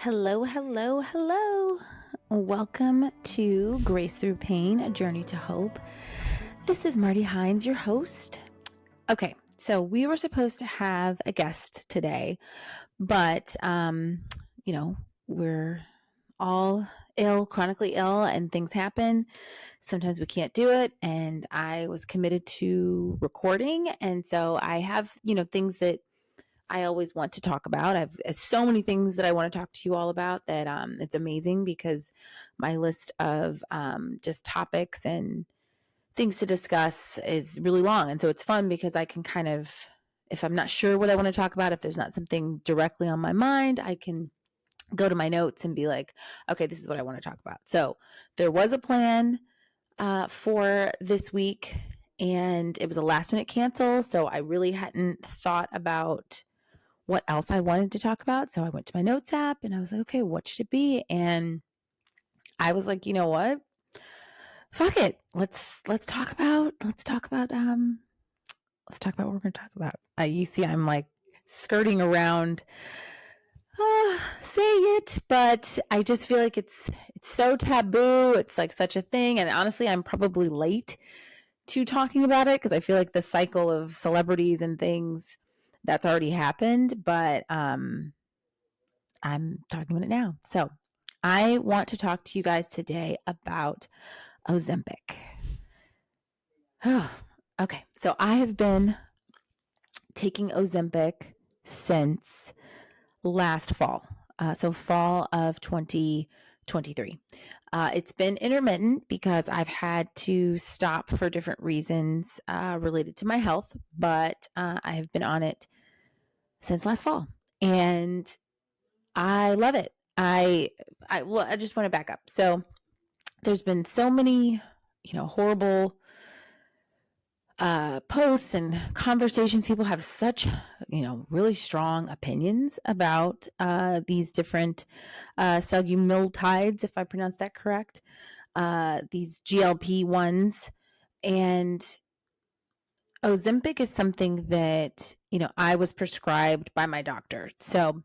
Hello, hello, hello. Welcome to Grace Through Pain, a Journey to Hope. This is Marti Hines, your host. Okay, so we were supposed to have a guest today, but, we're all ill, chronically ill, and things happen. Sometimes we can't do it, and I was committed to recording, and so I have, things that I always want to talk about. I have so many things that I want to talk to you all about that it's amazing because my list of just topics and things to discuss is really long. And so it's fun because I can kind of, if I'm not sure what I want to talk about, if there's not something directly on my mind, I can go to my notes and be like, okay, this is what I want to talk about. So there was a plan for this week and it was a last minute cancel. So I really hadn't thought about what else I wanted to talk about. So I went to my notes app and I was like, okay, what should it be? And I was like, you know what? Fuck it. Let's talk about what we're going to talk about. You see, I'm like skirting around saying it, but I just feel like it's so taboo. It's like such a thing. And honestly, I'm probably late to talking about it because I feel like the cycle of celebrities and things that's already happened, but I'm talking about it now. So I want to talk to you guys today about Ozempic. Okay, so I have been taking Ozempic since last fall, so fall of 2023. It's been intermittent because I've had to stop for different reasons related to my health, but I have been on it since last fall, and I love it. I just want to back up. So there's been so many, horrible posts and conversations. People have such, really strong opinions about these different semaglutides, if I pronounced that correct, these GLP ones. And Ozempic is something that, I was prescribed by my doctor. So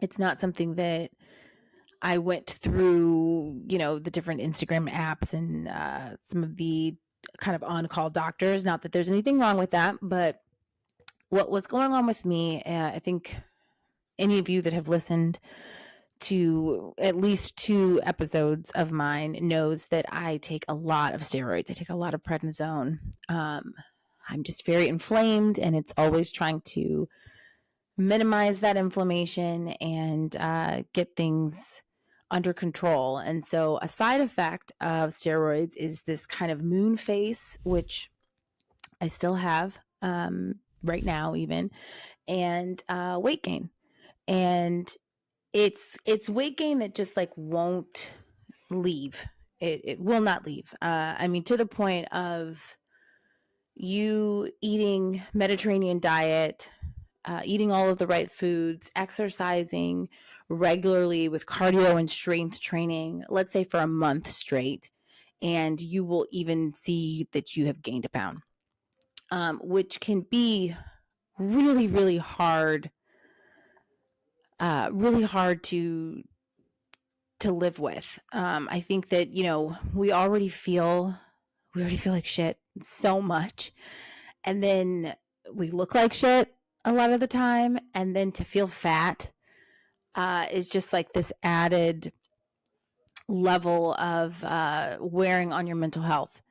it's not something that I went through, the different Instagram apps and some of the kind of on-call doctors. Not that there's anything wrong with that, but what was going on with me, I think any of you that have listened to at least 2 episodes of mine knows that I take a lot of steroids. I take a lot of prednisone. I'm just very inflamed, and it's always trying to minimize that inflammation and get things under control. And so a side effect of steroids is this kind of moon face, which I still have right now even, and weight gain. And it's weight gain that just like won't leave. It will not leave. I mean, to the point of you eating Mediterranean diet, eating all of the right foods, exercising regularly with cardio and strength training, let's say for a month straight, and you will even see that you have gained a pound, which can be really, really hard, to live with. I think that, we already feel like shit so much. And then we look like shit a lot of the time. And then to feel fat is just like this added level of wearing on your mental health.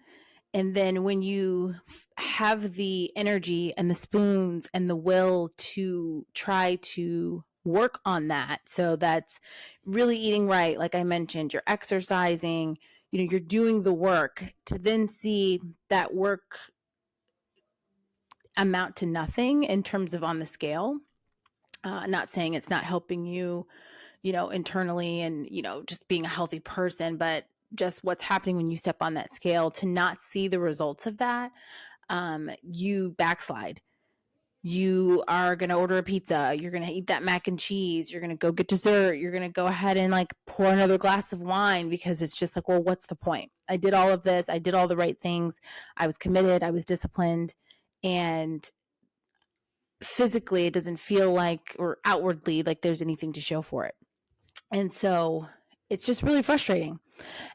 And then when you have the energy and the spoons and the will to try to work on that, so that's really eating right, like I mentioned, you're exercising, you're doing the work, to then see that work amount to nothing in terms of on the scale. Not saying it's not helping you, internally and, just being a healthy person, but just what's happening when you step on that scale, to not see the results of that, you backslide. You are going to order a pizza. You're going to eat that mac and cheese. You're going to go get dessert. You're going to go ahead and like pour another glass of wine because it's just like, well, what's the point? I did all of this. I did all the right things. I was committed. I was disciplined. And physically, it doesn't feel like, or outwardly, like there's anything to show for it. And so it's just really frustrating.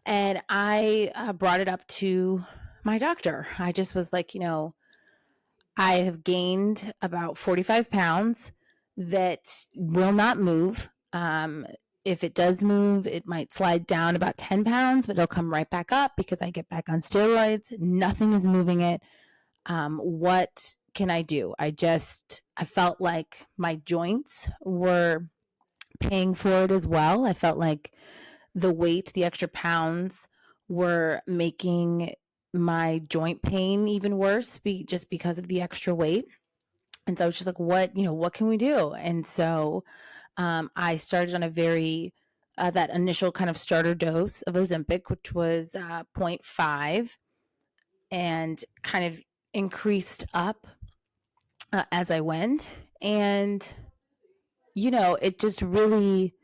And I brought it up to my doctor. I just was like, I have gained about 45 pounds that will not move. If it does move, it might slide down about 10 pounds, but it'll come right back up because I get back on steroids. Nothing is moving it. What can I do? I felt like my joints were paying for it as well. I felt like the weight, the extra pounds were making my joint pain even worse just because of the extra weight. And so I was just like, what can we do? And so I started on a that initial kind of starter dose of Ozempic, which was 0.5, and kind of increased up as I went. And, it just really,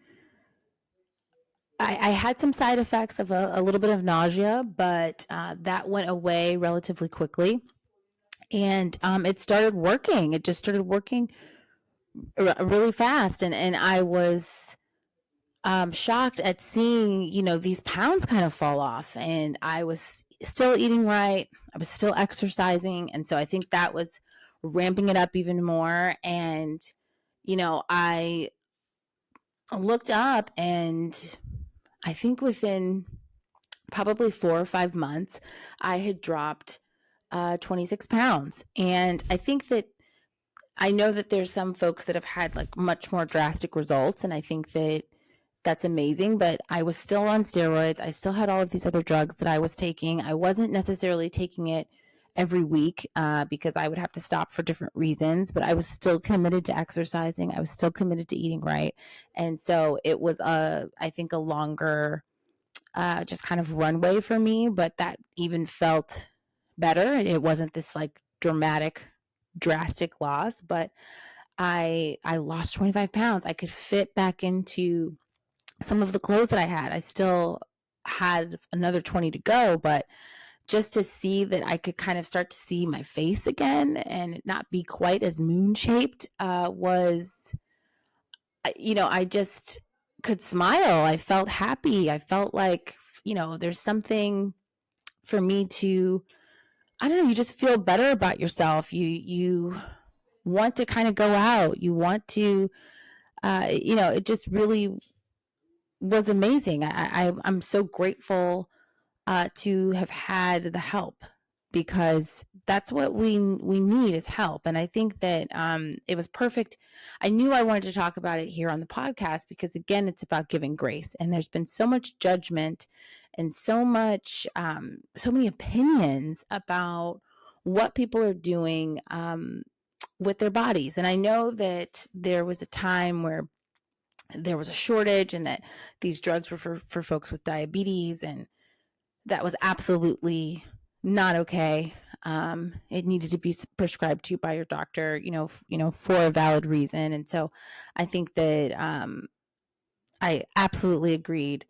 I had some side effects of a little bit of nausea, but that went away relatively quickly. And it started working. It just started working really fast. And I was shocked at seeing, these pounds kind of fall off. And I was still eating right. I was still exercising. And so I think that was ramping it up even more. And, I looked up, and I think within probably 4 or 5 months, I had dropped 26 pounds. And I know that there's some folks that have had like much more drastic results. And I think that that's amazing, but I was still on steroids. I still had all of these other drugs that I was taking. I wasn't necessarily taking it every week because I would have to stop for different reasons, but I was still committed to exercising. I was still committed to eating right. And so it was, I think, a longer just kind of runway for me, but that even felt better. It wasn't this like drastic loss, but I lost 25 pounds. I could fit back into some of the clothes that I had. I still had another 20 to go, but just to see that I could kind of start to see my face again and not be quite as moon shaped was, I just could smile. I felt happy. I felt like, there's something for me to, I don't know, you just feel better about yourself. You want to kind of go out. You want to, it just really was amazing. I'm so grateful to have had the help, because that's what we need is help. And I think that it was perfect. I knew I wanted to talk about it here on the podcast because, again, it's about giving grace. And there's been so much judgment and so many opinions about what people are doing with their bodies. And I know that there was a time where there was a shortage and that these drugs were for folks with diabetes, and that was absolutely not okay. It needed to be prescribed to you by your doctor, for a valid reason. And so I think that I absolutely agreed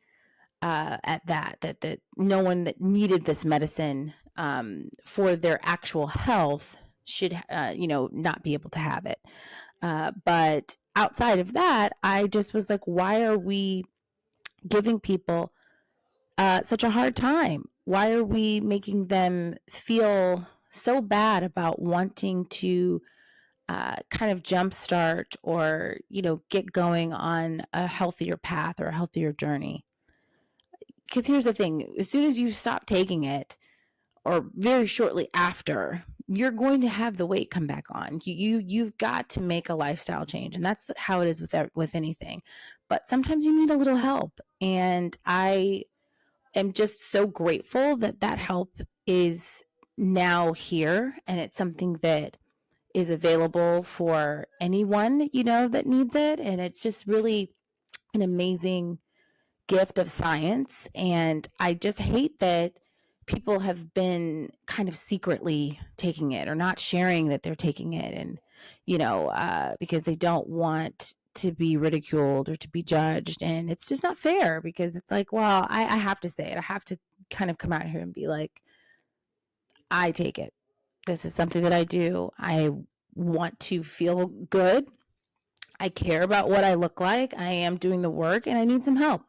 at that no one that needed this medicine for their actual health should, not be able to have it. But outside of that, I just was like, why are we giving people such a hard time? Why are we making them feel so bad about wanting to kind of jumpstart or, get going on a healthier path or a healthier journey? Because here's the thing, as soon as you stop taking it, or very shortly after, you're going to have the weight come back on. You've got to make a lifestyle change, and that's how it is with anything. But sometimes you need a little help, and I am just so grateful that help is now here, and it's something that is available for anyone, that needs it. And it's just really an amazing gift of science. And I just hate that people have been kind of secretly taking it or not sharing that they're taking it. And, because they don't want to be ridiculed or to be judged. And it's just not fair, because it's like, well, I have to say it. I have to kind of come out here and be like, I take it. This is something that I do. I want to feel good. I care about what I look like. I am doing the work and I need some help.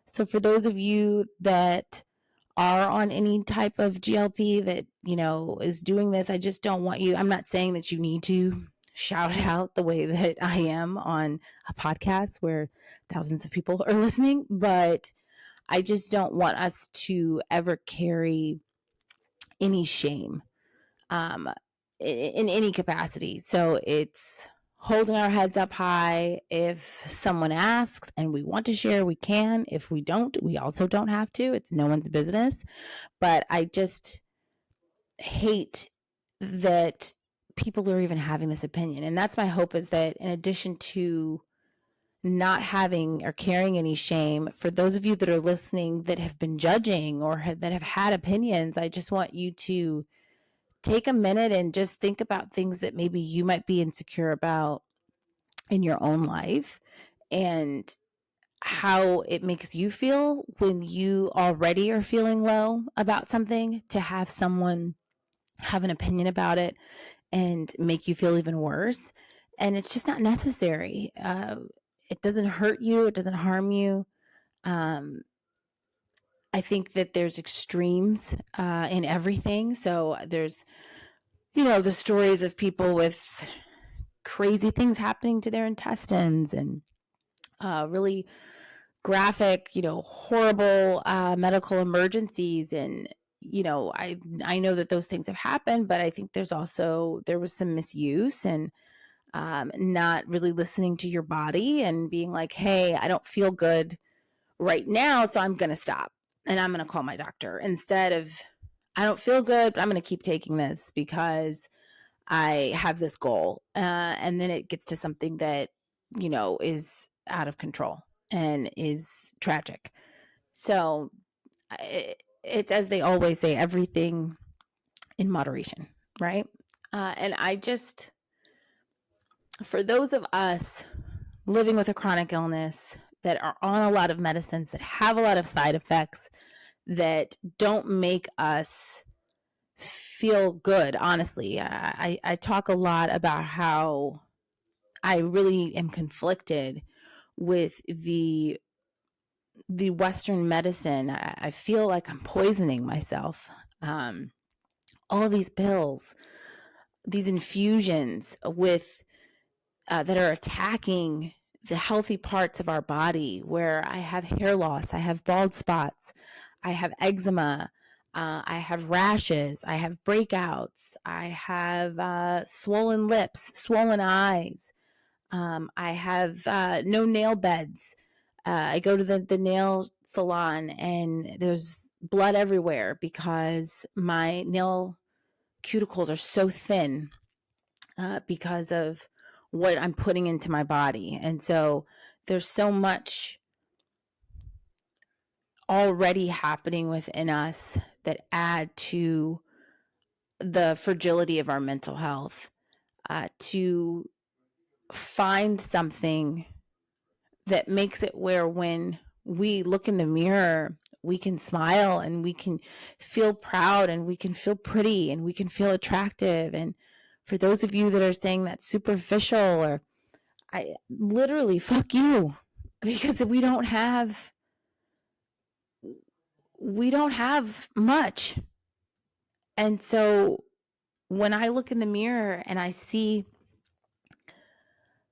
So for those of you that are on any type of GLP that, is doing this, I just don't want you, I'm not saying that you need to shout it out the way that I am on a podcast where thousands of people are listening, but I just don't want us to ever carry any shame in any capacity. So it's holding our heads up high. If someone asks and we want to share, we can. If we don't, we also don't have to. It's no one's business. But I just hate that people are even having this opinion. And that's my hope, is that in addition to not having or carrying any shame, for those of you that are listening that have been judging or that have had opinions, I just want you to take a minute and just think about things that maybe you might be insecure about in your own life, and how it makes you feel when you already are feeling low about something, to have someone have an opinion about it and make you feel even worse. And it's just not necessary. It doesn't hurt you. It doesn't harm you. I think that there's extremes in everything. So there's, the stories of people with crazy things happening to their intestines, and really graphic, horrible medical emergencies. And, I know that those things have happened, but I think there was some misuse, and not really listening to your body and being like, hey, I don't feel good right now, so I'm going to stop and I'm going to call my doctor, instead of, I don't feel good, but I'm going to keep taking this because I have this goal. And then it gets to something that, is out of control and is tragic. So it's, as they always say, everything in moderation, right? And I just, for those of us living with a chronic illness that are on a lot of medicines, that have a lot of side effects, that don't make us feel good, honestly. I talk a lot about how I really am conflicted with the Western medicine. I feel like I'm poisoning myself. All of these pills, these infusions with that are attacking the healthy parts of our body, where I have hair loss, I have bald spots, I have eczema, I have rashes, I have breakouts, I have swollen lips, swollen eyes, I have no nail beds. I go to the nail salon and there's blood everywhere because my nail cuticles are so thin because of what I'm putting into my body. And so there's so much already happening within us that add to the fragility of our mental health. To find something that makes it where when we look in the mirror, we can smile and we can feel proud and we can feel pretty and we can feel attractive. And for those of you that are saying that's superficial, or I literally, fuck you, because we don't have much. And so when I look in the mirror and I see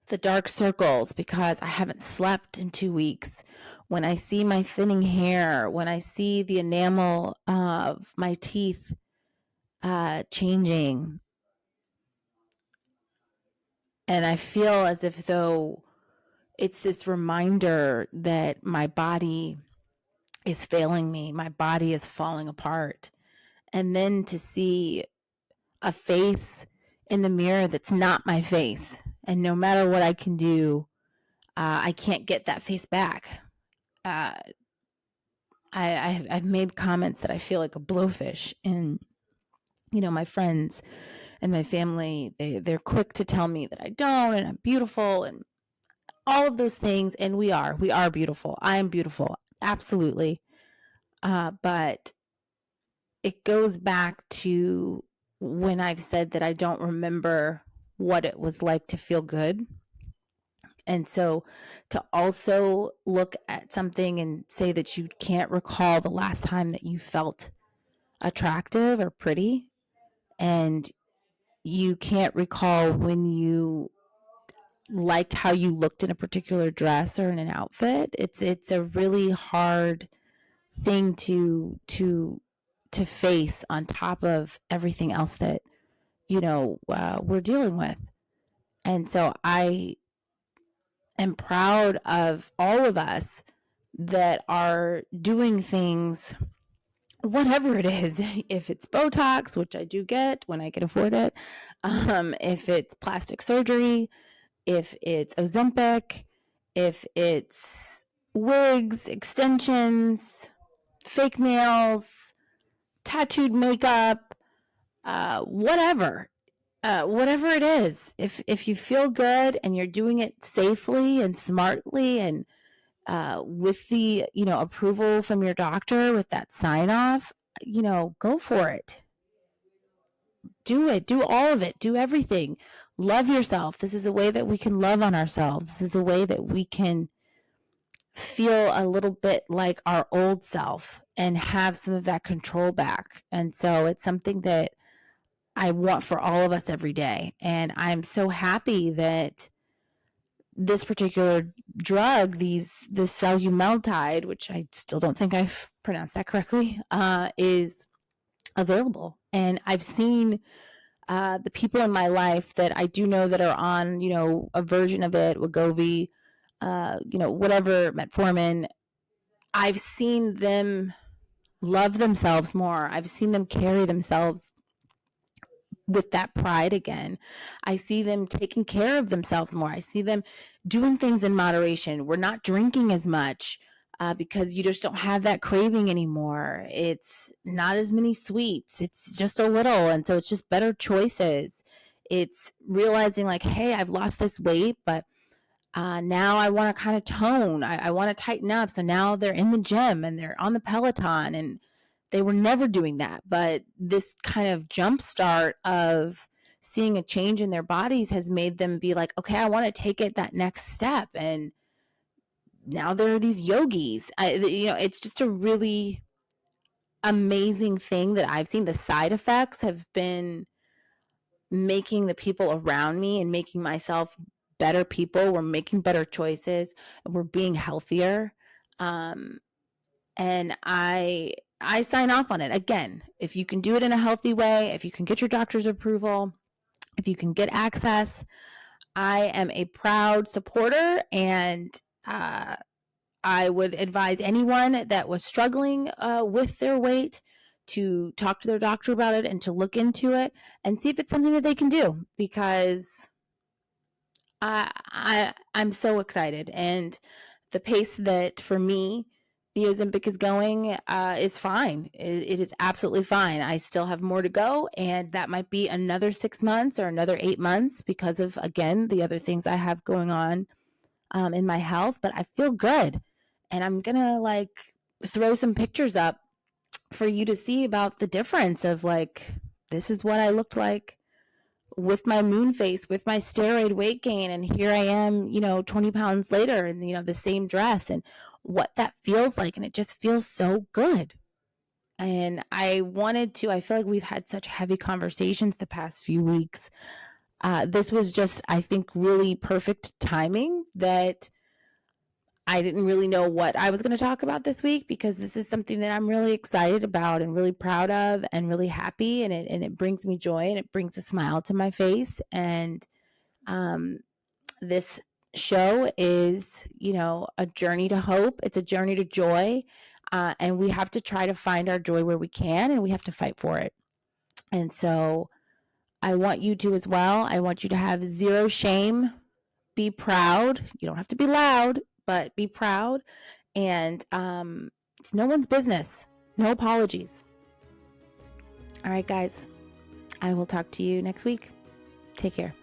the dark circles because I haven't slept in 2 weeks, when I see my thinning hair, when I see the enamel of my teeth changing, and I feel as if though it's this reminder that my body is failing me, my body is falling apart. And then to see a face in the mirror that's not my face, and no matter what I can do, I can't get that face back. I've made comments that I feel like a blowfish, and my friends and my family, they're quick to tell me that I don't, and I'm beautiful, and all of those things. And we are beautiful. I am beautiful, absolutely. But it goes back to when I've said that I don't remember what it was like to feel good. And so to also look at something and say that you can't recall the last time that you felt attractive or pretty, and you can't recall when you liked how you looked in a particular dress or in an outfit, it's a really hard thing to face on top of everything else that we're dealing with. And so I am proud of all of us that are doing things, whatever it is, if it's Botox, which I do get when I can afford it, if it's plastic surgery, if it's Ozempic, if it's wigs, extensions, fake nails, tattooed makeup, whatever. Whatever it is, if you feel good and you're doing it safely and smartly and with the approval from your doctor, with that sign off, go for it. Do it. Do all of it. Do everything. Love yourself. This is a way that we can love on ourselves. This is a way that we can feel a little bit like our old self and have some of that control back. And so it's something that I want for all of us every day. And I'm so happy that this particular drug, this solumeltide, which I still don't think I've pronounced that correctly, is available. And I've seen the people in my life that I do know that are on, a version of it, Wegovy, whatever, metformin. I've seen them love themselves more. I've seen them carry themselves with that pride again. I see them taking care of themselves more. I see them doing things in moderation. We're not drinking as much because you just don't have that craving anymore. It's not as many sweets. It's just a little. And so it's just better choices. It's realizing like, hey, I've lost this weight, but now I want to kind of tone. I want to tighten up. So now they're in the gym and they're on the Peloton, and they were never doing that. But this kind of jump start of seeing a change in their bodies has made them be like, okay, I want to take it that next step. And now there are these yogis. It's just a really amazing thing that I've seen. The side effects have been making the people around me and making myself better people. We're making better choices. We're being healthier. And I sign off on it. Again, if you can do it in a healthy way, if you can get your doctor's approval, if you can get access, I am a proud supporter, and I would advise anyone that was struggling with their weight to talk to their doctor about it and to look into it and see if it's something that they can do, because I'm so excited. And the pace that for me the Ozempic is going is fine. It is absolutely fine. I still have more to go, and that might be another 6 months or another 8 months because of, again, the other things I have going on in my health. But I feel good, and I'm gonna throw some pictures up for you to see about the difference of this is what I looked like with my moon face, with my steroid weight gain, and here I am 20 pounds later in the same dress, and what that feels like. And it just feels so good. And I feel like we've had such heavy conversations the past few weeks. This was just, I think, really perfect timing that I didn't really know what I was going to talk about this week, because this is something that I'm really excited about and really proud of and really happy. And it brings me joy, and it brings a smile to my face. And this show is, a journey to hope. It's a journey to joy. And we have to try to find our joy where we can, and we have to fight for it. And so I want you to as well. I want you to have zero shame. Be proud. You don't have to be loud, but be proud. And it's no one's business. No apologies. All right, guys. I will talk to you next week. Take care.